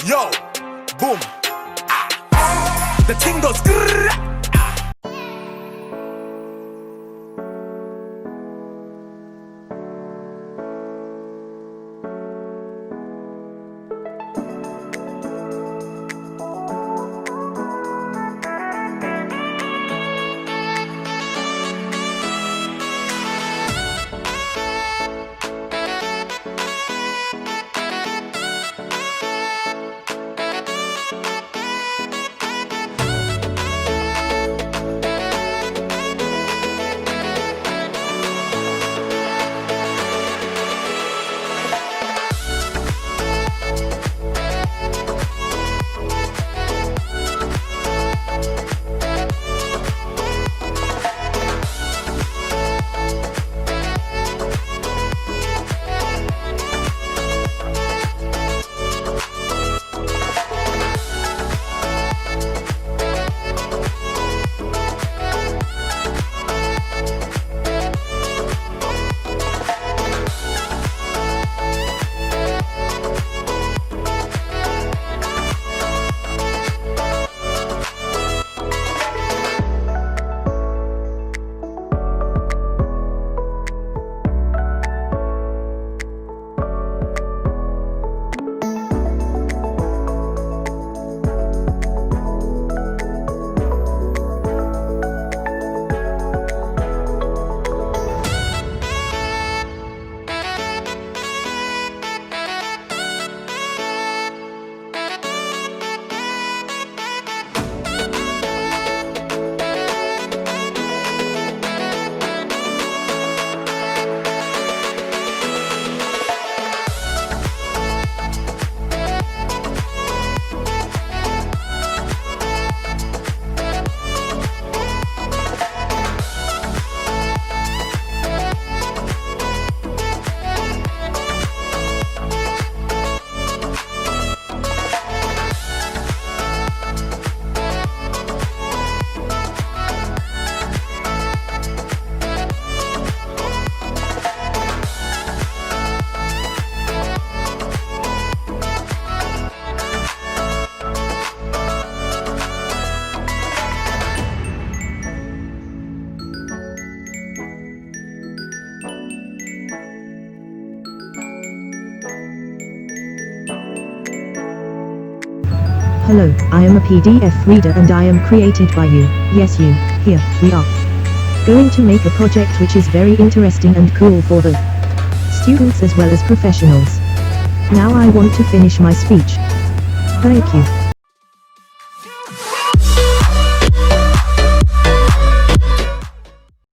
Yo, boom. The thing goes grrrr. Hello, I am a PDF reader and I am created by you. Yes, you. Here, we are going to make a project which is very interesting and cool for the students as well as professionals. Now I want to finish my speech. Thank you.